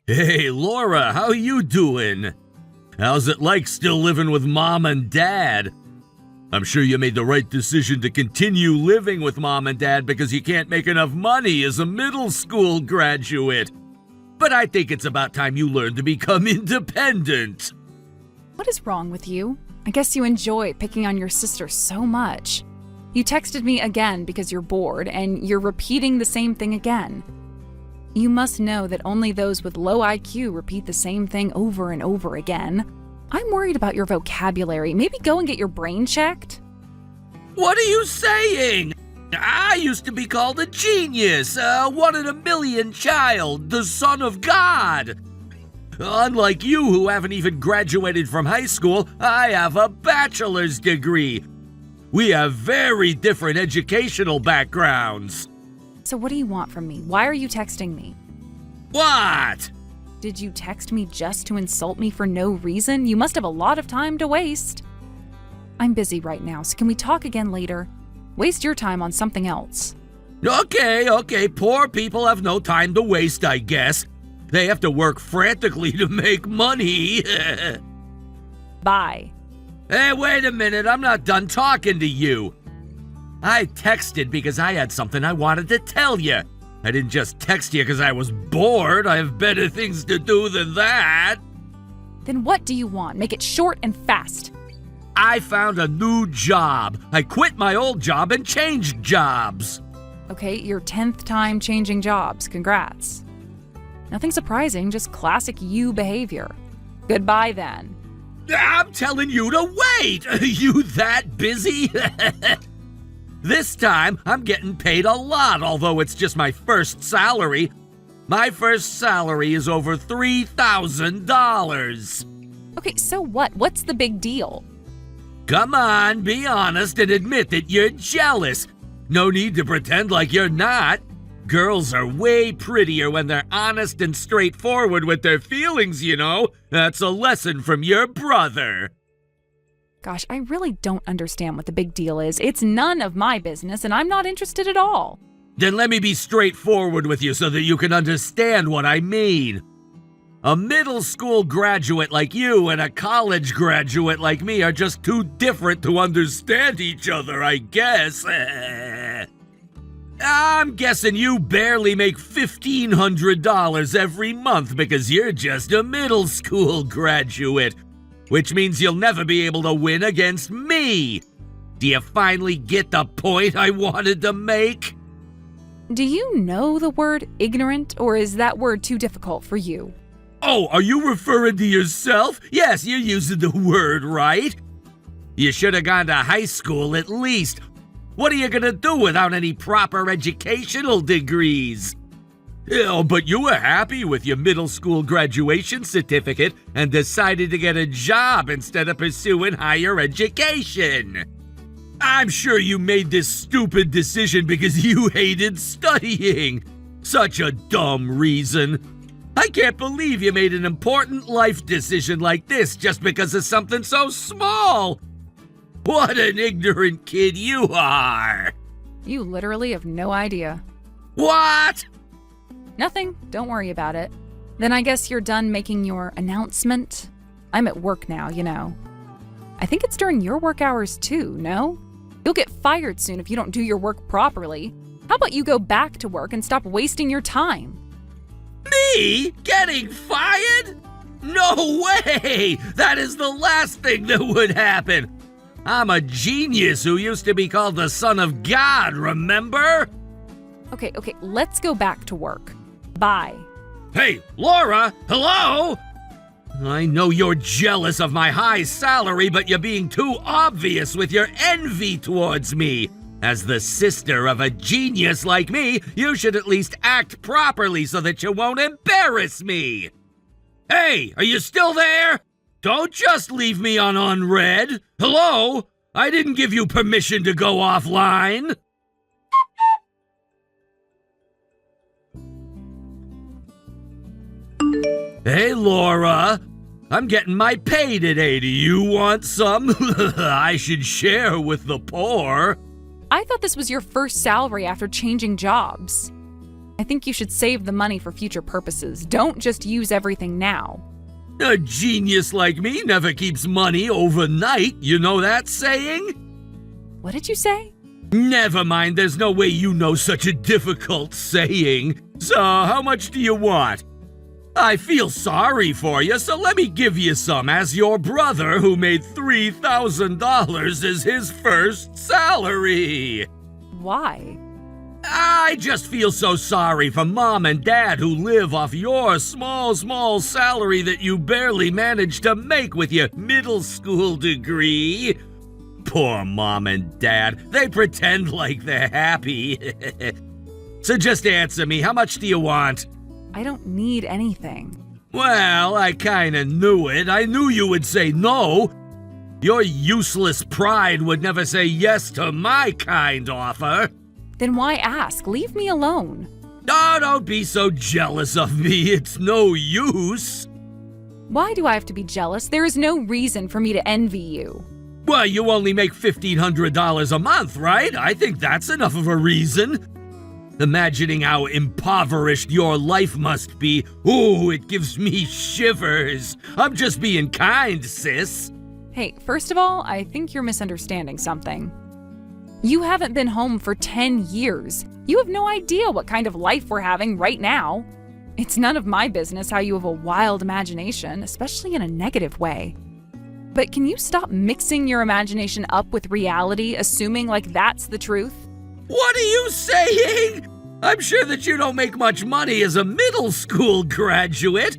Hey, Laura, how you doing? How's it like still living with Mom and Dad? I'm sure you made the right decision to continue living with Mom and Dad because you can't make enough money as a middle school graduate. But I think it's about time you learned to become independent. What is wrong with you? I guess you enjoy picking on your sister so much. You texted me again because you're bored, and you're repeating the same thing again. You must know that only those with low IQ repeat the same thing over and over again. I'm worried about your vocabulary. Maybe go and get your brain checked? What are you saying? I used to be called a genius, a one-in-a-million child, the son of God. Unlike you who haven't even graduated from high school, I have a bachelor's degree. We have very different educational backgrounds. So what do you want from me? Why are you texting me? What? Did you text me just to insult me for no reason? You must have a lot of time to waste. I'm busy right now, so can we talk again later? Waste your time on something else. Okay, poor people have no time to waste, I guess. They have to work frantically to make money. Bye. Hey, wait a minute, I'm not done talking to you. I texted because I had something I wanted to tell you. I didn't just text you because I was bored. I have better things to do than that. Then what do you want? Make it short and fast. I found a new job. I quit my old job and changed jobs. Okay, your 10th time changing jobs. Congrats. Nothing surprising, just classic you behavior. Goodbye then. I'm telling you to wait. Are you that busy? This time, I'm getting paid a lot, although it's just my first salary. My first salary is over $3,000. Okay, so what? What's the big deal? Come on, be honest and admit that you're jealous. No need to pretend like you're not. Girls are way prettier when they're honest and straightforward with their feelings, you know. That's a lesson from your brother. Gosh, I really don't understand what the big deal is. It's none of my business, and I'm not interested at all. Then let me be straightforward with you so that you can understand what I mean. A middle school graduate like you and a college graduate like me are just too different to understand each other, I guess. I'm guessing you barely make $1,500 every month because you're just a middle school graduate, which means you'll never be able to win against me. Do you finally get the point I wanted to make? Do you know the word ignorant, or is that word too difficult for you? Oh, are you referring to yourself? Yes, you're using the word right. You should have gone to high school at least. What are you gonna do without any proper educational degrees? Oh, but you were happy with your middle school graduation certificate and decided to get a job instead of pursuing higher education. I'm sure you made this stupid decision because you hated studying. Such a dumb reason. I can't believe you made an important life decision like this just because of something so small. What an ignorant kid you are! You literally have no idea. What? Nothing. Don't worry about it. Then I guess you're done making your announcement? I'm at work now, you know. I think it's during your work hours too, no? You'll get fired soon if you don't do your work properly. How about you go back to work and stop wasting your time? Me? Getting fired? No way! That is the last thing that would happen. I'm a genius who used to be called the son of God, remember? Okay, let's go back to work. Bye. Hey, Laura, hello? I know you're jealous of my high salary, but you're being too obvious with your envy towards me. As the sister of a genius like me, you should at least act properly so that you won't embarrass me. Hey, are you still there? Don't just leave me on unread. Hello? I didn't give you permission to go offline. Hey, Laura. I'm getting my pay today. Do you want some? I should share with the poor. I thought this was your first salary after changing jobs. I I think you should save the money for future purposes. Don't just use everything now. A genius like me never keeps money overnight, you know that saying? What did you say? Never mind, there's no way you know such a difficult saying. So, how much do you want? I feel sorry for you, so let me give you some as your brother who made $3,000 as his first salary. Why? I just feel so sorry for Mom and Dad who live off your small salary that you barely managed to make with your middle school degree. Poor Mom and Dad, they pretend like they're happy. So just answer me, how much do you want? I don't need anything. Well, I kinda knew it. I knew you would say no. Your useless pride would never say yes to my kind offer. Then why ask? Leave me alone. Oh, don't be so jealous of me. It's no use. Why do I have to be jealous? There is no reason for me to envy you. Well, you only make $1,500 a month, right? I think that's enough of a reason. Imagining how impoverished your life must be, ooh, it gives me shivers. I'm just being kind, sis. Hey, first of all, I think you're misunderstanding something. You haven't been home for 10 years. You have no idea what kind of life we're having right now. It's none of my business how you have a wild imagination, especially in a negative way. But can you stop mixing your imagination up with reality, assuming like that's the truth? What are you saying? I'm sure that you don't make much money as a middle school graduate.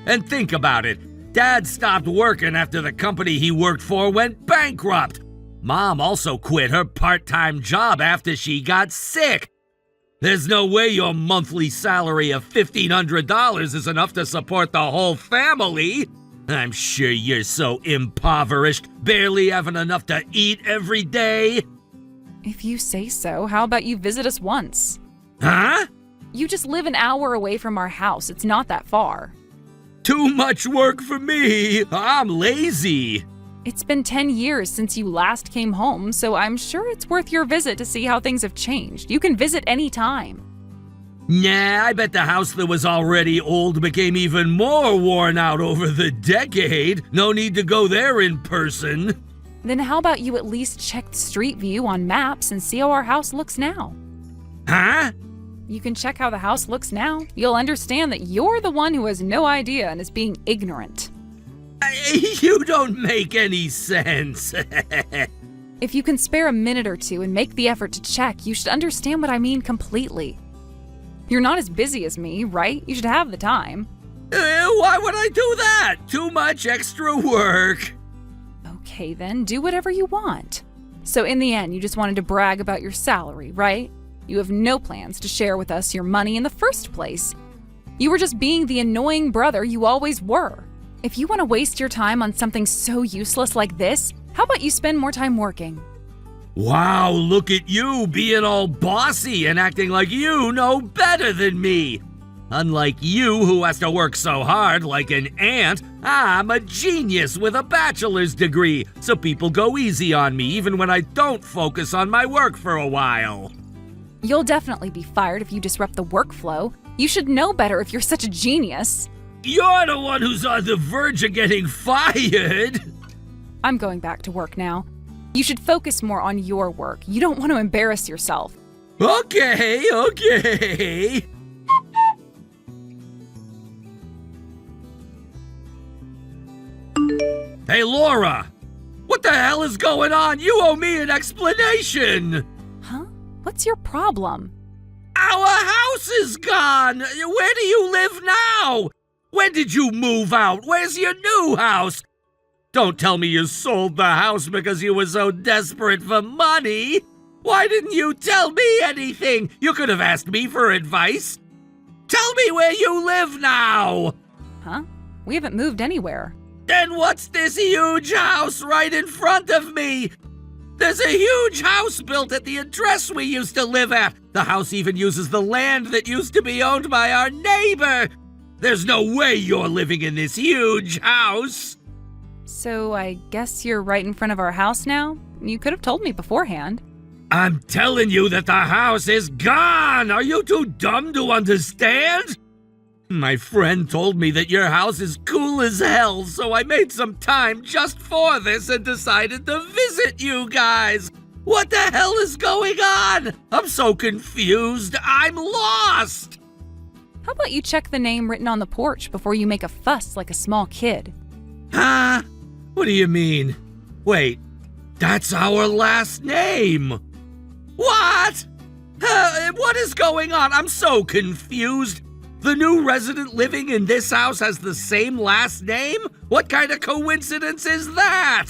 And think about it. Dad stopped working after the company he worked for went bankrupt. Mom also quit her part-time job after she got sick. There's no way your monthly salary of $1,500 is enough to support the whole family. I'm sure you're so impoverished, barely having enough to eat every day. If you say so, how about you visit us once? Huh? You just live an hour away from our house. It's not that far. Too much work for me. I'm lazy. It's been 10 years since you last came home, so I'm sure it's worth your visit to see how things have changed. You can visit any time. Nah, I bet the house that was already old became even more worn out over the decade. No need to go there in person. Then how about you at least check the street view on maps and see how our house looks now? Huh? You can check how the house looks now. You'll understand that you're the one who has no idea and is being ignorant. You don't make any sense. If you can spare a minute or two and make the effort to check, you should understand what I mean completely. You're not as busy as me, right? You should have the time. Why would I do that? Too much extra work. Okay then, do whatever you want. So in the end, you just wanted to brag about your salary, right? You have no plans to share with us your money in the first place. You were just being the annoying brother you always were. If you want to waste your time on something so useless like this, how about you spend more time working? Wow, look at you being all bossy and acting like you know better than me. Unlike you, who has to work so hard like an ant, I'm a genius with a bachelor's degree, so people go easy on me even when I don't focus on my work for a while. You'll definitely be fired if you disrupt the workflow. You should know better if you're such a genius. You're the one who's on the verge of getting fired. I'm going back to work now. You should focus more on your work. You don't want to embarrass yourself. Okay. Hey, Laura! What the hell is going on? You owe me an explanation! Huh? What's your problem? Our house is gone! Where do you live now? When did you move out? Where's your new house? Don't tell me you sold the house because you were so desperate for money. Why didn't you tell me anything? You could have asked me for advice. Tell me where you live now! Huh? We haven't moved anywhere. Then what's this huge house right in front of me? There's a huge house built at the address we used to live at. The house even uses the land that used to be owned by our neighbor. There's no way you're living in this huge house. So I guess you're right in front of our house now? You could have told me beforehand. I'm telling you that the house is gone! Are you too dumb to understand? My friend told me that your house is cool as hell, so I made some time just for this and decided to visit you guys! What the hell is going on? I'm so confused. I'm lost! How about you check the name written on the porch before you make a fuss like a small kid? Huh? What do you mean? Wait, that's our last name! What? What is going on? I'm so confused. The new resident living in this house has the same last name? What kind of coincidence is that?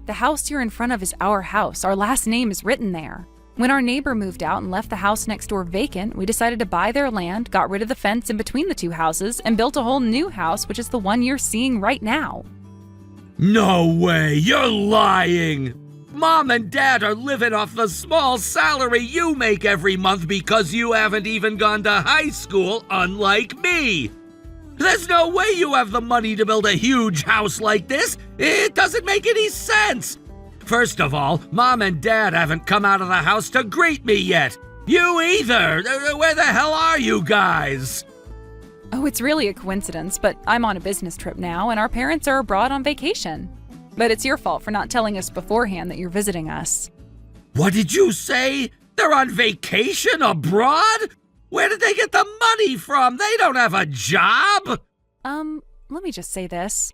The house you're in front of is our house. Our last name is written there. When our neighbor moved out and left the house next door vacant, we decided to buy their land, got rid of the fence in between the two houses, and built a whole new house, which is the one you're seeing right now. No way, you're lying! Mom and Dad are living off the small salary you make every month because you haven't even gone to high school, unlike me! There's no way you have the money to build a huge house like this! It doesn't make any sense! First of all, Mom and Dad haven't come out of the house to greet me yet! You either! Where the hell are you guys? Oh, it's really a coincidence, but I'm on a business trip now, and our parents are abroad on vacation. But it's your fault for not telling us beforehand that you're visiting us. What did you say? They're on vacation abroad? Where did they get the money from? They don't have a job! Let me just say this.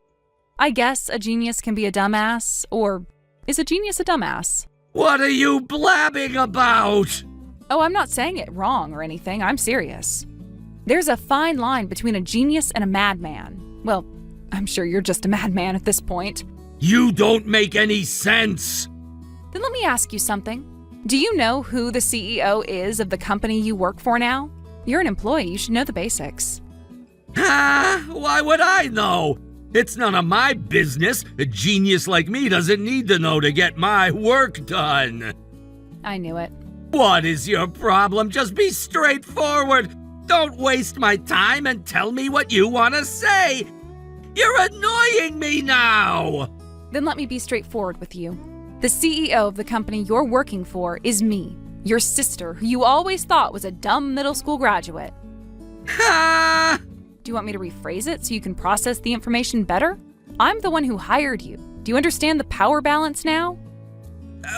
I guess a genius can be a dumbass, or is a genius a dumbass? What are you blabbing about? Oh, I'm not saying it wrong or anything, I'm serious. There's a fine line between a genius and a madman. Well, I'm sure you're just a madman at this point. You don't make any sense! Then let me ask you something. Do you know who the CEO is of the company you work for now? You're an employee, you should know the basics. Why would I know? It's none of my business. A genius like me doesn't need to know to get my work done. I knew it. What is your problem? Just be straightforward. Don't waste my time and tell me what you want to say. You're annoying me now. Then let me be straightforward with you. The CEO of the company you're working for is me, your sister, who you always thought was a dumb middle school graduate. Ha! Do you want me to rephrase it so you can process the information better? I'm the one who hired you. Do you understand the power balance now?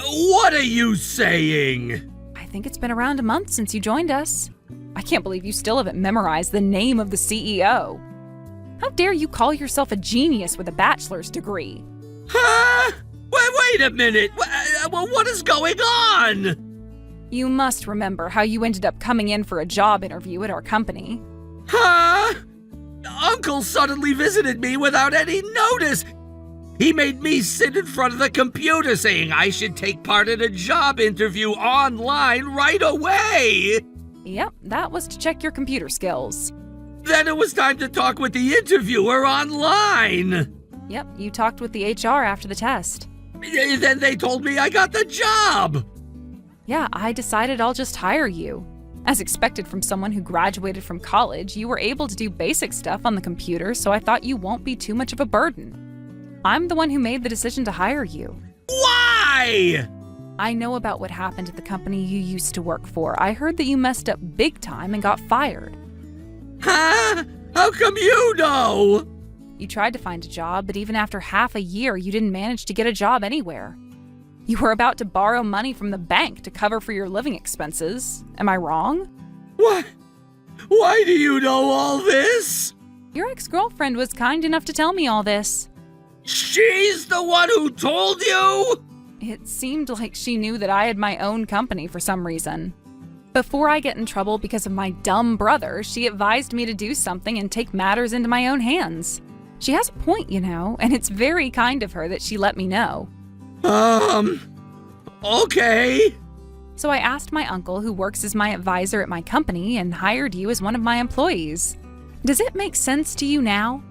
What are you saying? I think it's been around a month since you joined us. I can't believe you still haven't memorized the name of the CEO. How dare you call yourself a genius with a bachelor's degree? Huh? Wait a minute. What is going on? You must remember how you ended up coming in for a job interview at our company. Huh? Uncle suddenly visited me without any notice. He made me sit in front of the computer saying I should take part in a job interview online right away. Yep, that was to check your computer skills. Then it was time to talk with the interviewer online. Yep, you talked with the HR after the test. Then they told me I got the job. Yeah, I decided I'll just hire you. As expected from someone who graduated from college, you were able to do basic stuff on the computer, so I thought you won't be too much of a burden. I'm the one who made the decision to hire you. Why? I know about what happened at the company you used to work for. I heard that you messed up big time and got fired. Huh? How come you know? You tried to find a job, but even after half a year, you didn't manage to get a job anywhere. You were about to borrow money from the bank to cover for your living expenses. Am I wrong? What? Why do you know all this? Your ex-girlfriend was kind enough to tell me all this. She's the one who told you? It seemed like she knew that I had my own company for some reason. Before I get in trouble because of my dumb brother, she advised me to do something and take matters into my own hands. She has a point, you know, and it's very kind of her that she let me know. Okay. So I asked my uncle, who works as my advisor at my company, and hired you as one of my employees. Does it make sense to you now?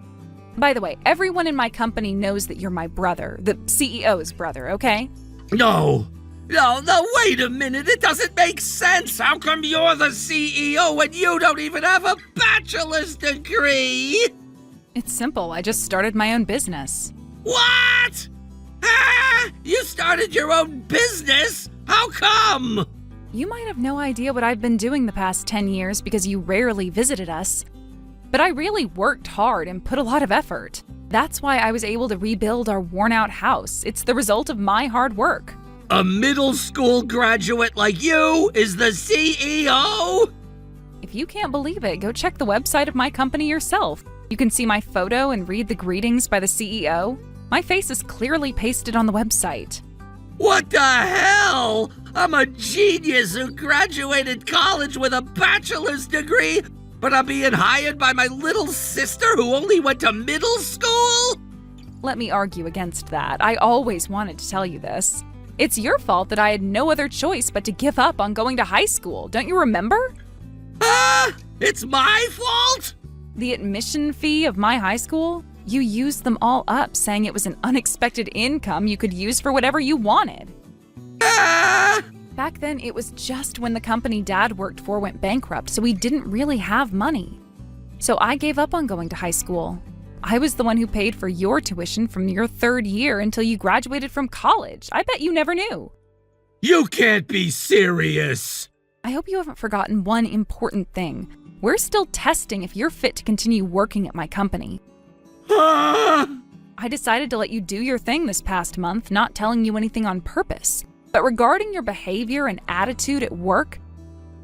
By the way, everyone in my company knows that you're my brother, the CEO's brother, okay? No, wait a minute. It doesn't make sense. How come you're the CEO when you don't even have a bachelor's degree? It's simple. I just started my own business. What? Ah, you started your own business? How come? You might have no idea what I've been doing the past 10 years because you rarely visited us. But I really worked hard and put a lot of effort. That's why I was able to rebuild our worn-out house. It's the result of my hard work. A middle school graduate like you is the CEO? If you can't believe it, go check the website of my company yourself. You can see my photo and read the greetings by the CEO. My face is clearly pasted on the website. What the hell? I'm a genius who graduated college with a bachelor's degree, but I'm being hired by my little sister who only went to middle school? Let me argue against that. I always wanted to tell you this. It's your fault that I had no other choice but to give up on going to high school. Don't you remember? It's my fault? The admission fee of my high school? You used them all up, saying it was an unexpected income you could use for whatever you wanted. Back then, it was just when the company Dad worked for went bankrupt, so we didn't really have money. So I gave up on going to high school. I was the one who paid for your tuition from your 3rd year until you graduated from college. I bet you never knew. You can't be serious. I hope you haven't forgotten one important thing. We're still testing if you're fit to continue working at my company. I decided to let you do your thing this past month, not telling you anything on purpose. But regarding your behavior and attitude at work,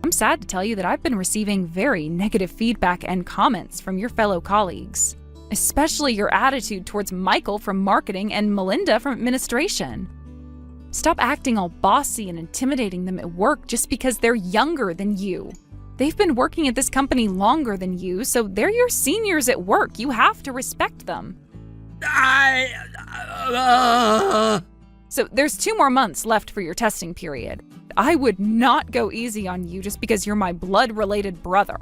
I'm sad to tell you that I've been receiving very negative feedback and comments from your fellow colleagues, especially your attitude towards Michael from marketing and Melinda from administration. Stop acting all bossy and intimidating them at work just because they're younger than you. They've been working at this company longer than you, so they're your seniors at work. You have to respect them. So there's 2 more months left for your testing period. I would not go easy on you just because you're my blood-related brother.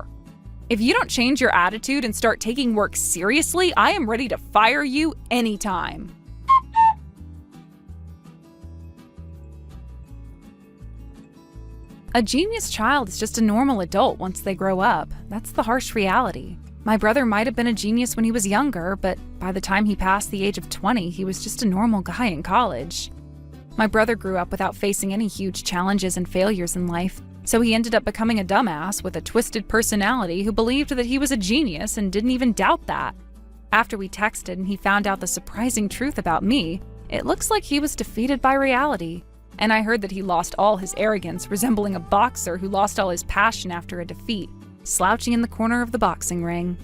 If you don't change your attitude and start taking work seriously, I am ready to fire you anytime. A genius child is just a normal adult once they grow up. That's the harsh reality. My brother might have been a genius when he was younger, but by the time he passed the age of 20, he was just a normal guy in college. My brother grew up without facing any huge challenges and failures in life, so he ended up becoming a dumbass with a twisted personality who believed that he was a genius and didn't even doubt that. After we texted and he found out the surprising truth about me, it looks like he was defeated by reality. And I heard that he lost all his arrogance, resembling a boxer who lost all his passion after a defeat, slouching in the corner of the boxing ring.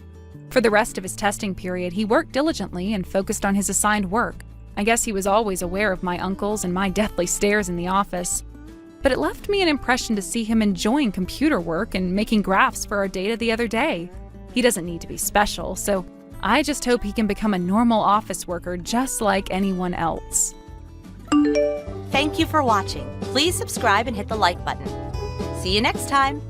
For the rest of his testing period, he worked diligently and focused on his assigned work. I guess he was always aware of my uncles and my deathly stares in the office. But it left me an impression to see him enjoying computer work and making graphs for our data the other day. He doesn't need to be special, so I just hope he can become a normal office worker just like anyone else. Thank you for watching. Please subscribe and hit the like button. See you next time.